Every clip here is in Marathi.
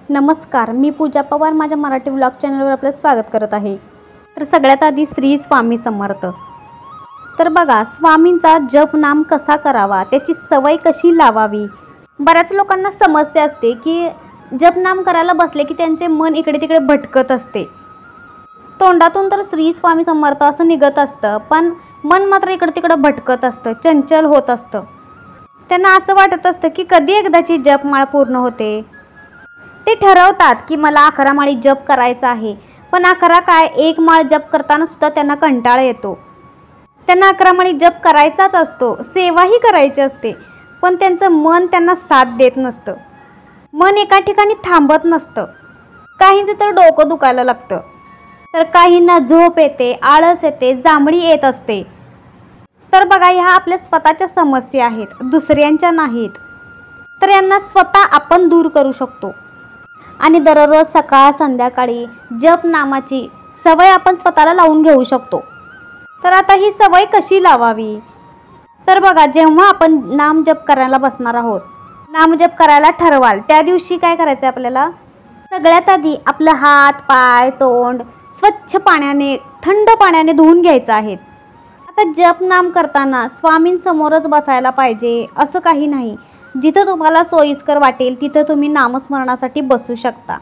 नमस्कार, मी पूजा पवार माझ्या मराठी व्लॉग चॅनलवर आपलं स्वागत करत आहे। तर सगळ्यात आधी श्री स्वामी समर्थ। तर बघा, स्वामींचा जप नाम कसा करावा, त्याची सवय कशी लावावी। बऱ्याच लोकांना समस्या असते की जप नाम करायला बसले की त्यांचे मन इकडे तिकडे भटकत असते। तोंडातून तर श्री स्वामी समर्थ असं निघत असतं, पण मन मात्र इकडे तिकडे भटकत असतं, चंचल होत असतं। त्यांना असं वाटत असतं की कधी एकदाची जपमाळ पूर्ण होते। ते ठरवतात की मला 11 माळी जप करायचा आहे, पण 11 काय, एक माळ जप करताना सुद्धा त्यांना कंटाळा येतो। त्यांना 11 माळी जप करायचाच असतो, सेवाही करायची असते, पण त्यांचं मन त्यांना साथ देत नसतं। मन एका ठिकाणी थांबत नसतं। काहींचं तर डोकं दुखायला लागतं, तर काहींना झोप येते, आळस येते, जांभळी येत असते। तर बघा, ह्या आपल्या स्वतःच्या समस्या आहेत, दुसऱ्यांच्या नाहीत। तर यांना स्वतः आपण दूर करू शकतो आणि दररोज सकाळ संध्याकाळी जप नामाची सवय आपण स्वतःला लावून घेऊ शकतो। तर आता ही सवय कशी लावावी? तर बघा, जेव्हा आपण नाम जप करायला बसणार आहोत, नाम जप करायला ठरवाल, त्या दिवशी काय करायचं आपल्याला? सगळ्यात आधी आपलं हात, पाय, तोंड स्वच्छ पाण्याने, थंड पाण्याने धुवून घ्यायचं आहे। आता जप नाम करताना स्वामींसमोरच बसायला पाहिजे असं काही नाही। जिथं तुम्हाला सोयीस्कर वाटेल तिथं तुम्ही नामस्मरणासाठी बसू शकता।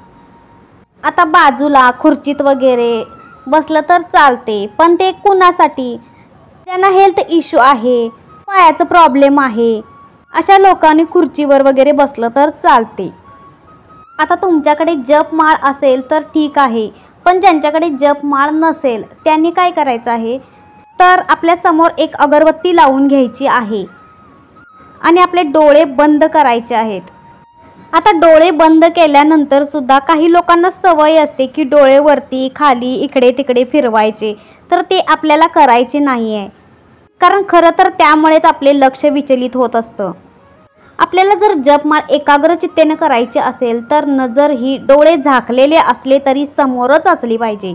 आता बाजूला खुर्चीत वगैरे बसलं तर चालते, पण ते कुणासाठी? ज्यांना हेल्थ इश्यू आहे, पायाचा प्रॉब्लेम आहे, अशा लोकांनी खुर्चीवर वगैरे बसलं तर चालते। आता तुमच्याकडे जपमाळ असेल तर ठीक आहे, पण ज्यांच्याकडे जपमाळ नसेल त्यांनी काय करायचं आहे? तर आपल्या समोर एक अगरबत्ती लावून घ्यायची आहे आणि आपले डोळे बंद करायचे आहेत। आता डोळे बंद केल्यानंतर सुद्धा काही लोकांना सवय असते की डोळे वरती खाली इकडे तिकडे फिरवायचे, तर ते आपल्याला करायचे नाही आहे। कारण खरं तर त्यामुळेच आपले लक्ष विचलित होत असतं। आपल्याला जर जपमाळ एकाग्र चित्तेने करायची असेल तर नजर ही डोळे झाकलेले असले तरी समोरच असली पाहिजे।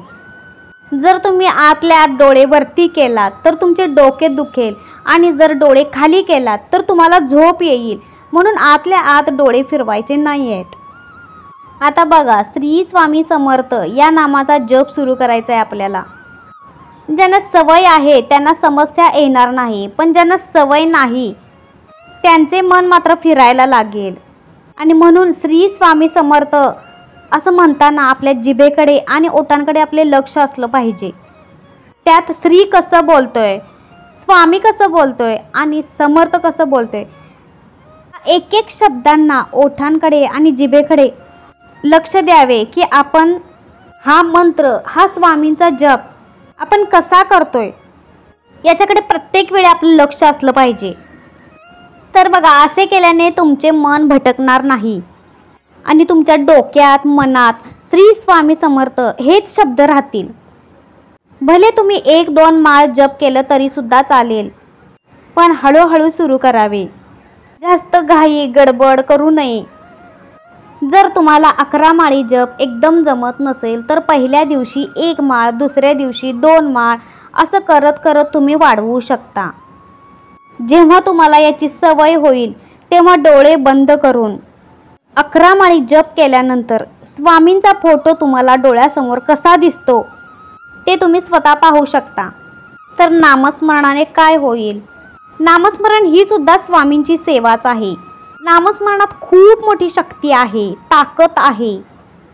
जर तुम्ही आतल्या आत डोळे वरती केलात तर तुमचे डोके दुखेल, आणि जर डोळे खाली केलात तर तुम्हाला झोप येईल, म्हणून आतल्या आत डोळे फिरवायचे नाही आहेत। आता बघा, श्री स्वामी समर्थ या नामाचा जप सुरू करायचा आहे आपल्याला। ज्यांना सवय आहे त्यांना समस्या येणार नाही, पण ज्यांना सवय नाही त्यांचे मन मात्र फिरायला लागेल। आणि म्हणून श्री स्वामी समर्थ असं म्हणताना आपल्या जिभेकडे आणि ओठांकडे आपले लक्ष असलं पाहिजे। त्यात श्री कसं बोलतोय, स्वामी कसं बोलतोय आणि समर्थ कसं बोलतोय, एक एक शब्दांना ओठांकडे आणि जिभेकडे लक्ष द्यावे की आपण हा मंत्र, हा स्वामींचा जप आपण कसा करतोय, याच्याकडे प्रत्येक वेळी आपलं लक्ष असलं पाहिजे। तर बघा, असे केल्याने तुमचे मन भटकणार नाही आणि तुमच्या डोक्यात, मनात श्री स्वामी समर्थ हेच शब्द राहतील। भले तुम्ही 1-2 माळ जप केलं तरी सुद्धा चालेल, पण हळूहळू सुरू करावे। जास्त घाई गडबड करू नये। जर तुम्हाला 11 माळी जप एकदम जमत नसेल तर पहिल्या दिवशी 1 माळ, दुसऱ्या दिवशी 2 माळ असं करत करत तुम्ही वाढवू शकता। जेव्हा तुम्हाला याची सवय होईल तेव्हा डोळे बंद करून 11 माळी जप केल्यानंतर स्वामींचा फोटो तुम्हाला डोळ्यासमोर कसा दिसतो ते तुम्ही स्वतः पाहू शकता। तर नामस्मरणाने काय होईल? नामस्मरण ही सुद्धा स्वामींची सेवाच आहे। नामस्मरणात खूप मोठी शक्ती आहे, ताकद आहे,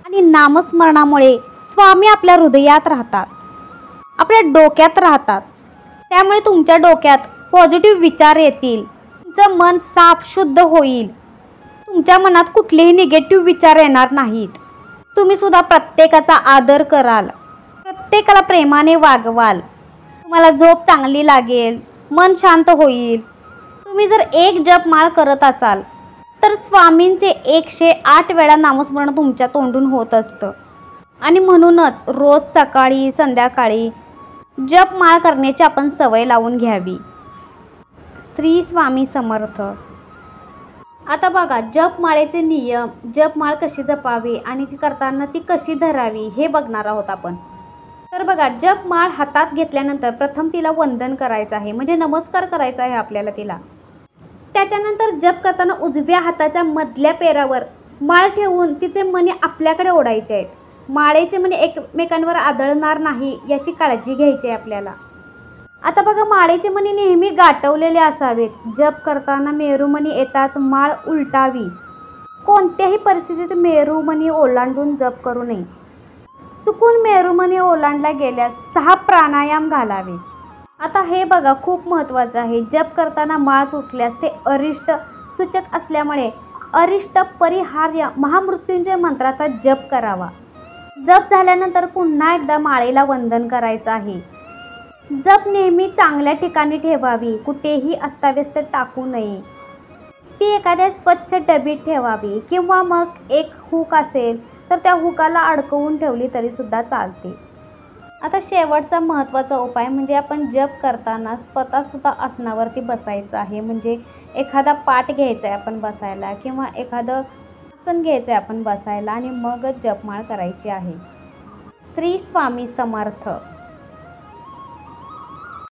आणि नामस्मरणामुळे स्वामी आपल्या हृदयात राहतात, आपल्या डोक्यात राहतात। त्यामुळे तुमच्या डोक्यात पॉझिटिव्ह विचार येतील, तुमचं मन साफ शुद्ध होईल, तुमच्या मनात कुठलेही निगेटिव्ह विचार येणार नाहीत। तुम्ही सुद्धा प्रत्येकाचा आदर कराल, प्रत्येकाला प्रेमाने वागवाल, तुम्हाला झोप चांगली लागेल, मन शांत होईल। तुम्ही जर एक जपमाळ करत असाल तर स्वामींचे 108 वेळा नामस्मरण तुमच्या तोंडून होत असतं। आणि म्हणूनच रोज सकाळी संध्याकाळी जपमाळ करण्याची आपण सवय लावून घ्यावी। श्री स्वामी समर्थ। आता बघा, जपमाळेचे नियम, जपमाळ कशी जपावी आणि ती करताना ती कशी धरावी हे बघणार आहोत आपण। तर बघा, जपमाळ हातात घेतल्यानंतर प्रथम तिला वंदन करायचं आहे, म्हणजे नमस्कार करायचा आहे आपल्याला तिला। त्याच्यानंतर जप करताना उजव्या हाताच्या मधल्या पेरावर माळ ठेवून तिचे मणी आपल्याकडे ओढायचे आहेत. माळेचे मणी एकमेकांवर आदळणार नाही याची काळजी घ्यायची आहे आपल्याला. आता बघा, माळेचे मणी नेहमी गाठवलेले असावेत. जप करताना मेरूमणी येताच माळ उलटावी. कोणत्याही परिस्थितीत मेरूमणी ओलांडून जप करू नये. चुकून मेरूमणी ओलांडला गेल्यास 6 प्राणायाम घालावे. आता हे बघा, खूप महत्त्वाचं आहे. जप करताना माळ तुटल्यास ते अरिष्ट सूचक असल्यामुळे अरिष्ट परिहार्य महामृत्युंजय मंत्राचा जप करावा. जप झाल्यानंतर पुन्हा एकदा माळेला वंदन करायचं आहे. जप नेहमी चांगल्या ठिकाणी ठेवावी. कुठेही अस्ताव्यस्त टाकू नये. ती एखाद्या स्वच्छ डबीत ठेवावी किंवा मग एक हुक असेल तर त्या हुकाला अडकवून ठेवली तरीसुद्धा चालते. आता शेवटचा महत्त्वाचा उपाय म्हणजे आपण जप करताना स्वतःसुद्धा आसनावरती बसायचं आहे. म्हणजे एखादा पाट घ्यायचा आहे आपण बसायला किंवा एखादं आसन घ्यायचं आहे आपण बसायला आणि मगच जपमाळ करायची आहे. श्री स्वामी समर्थ.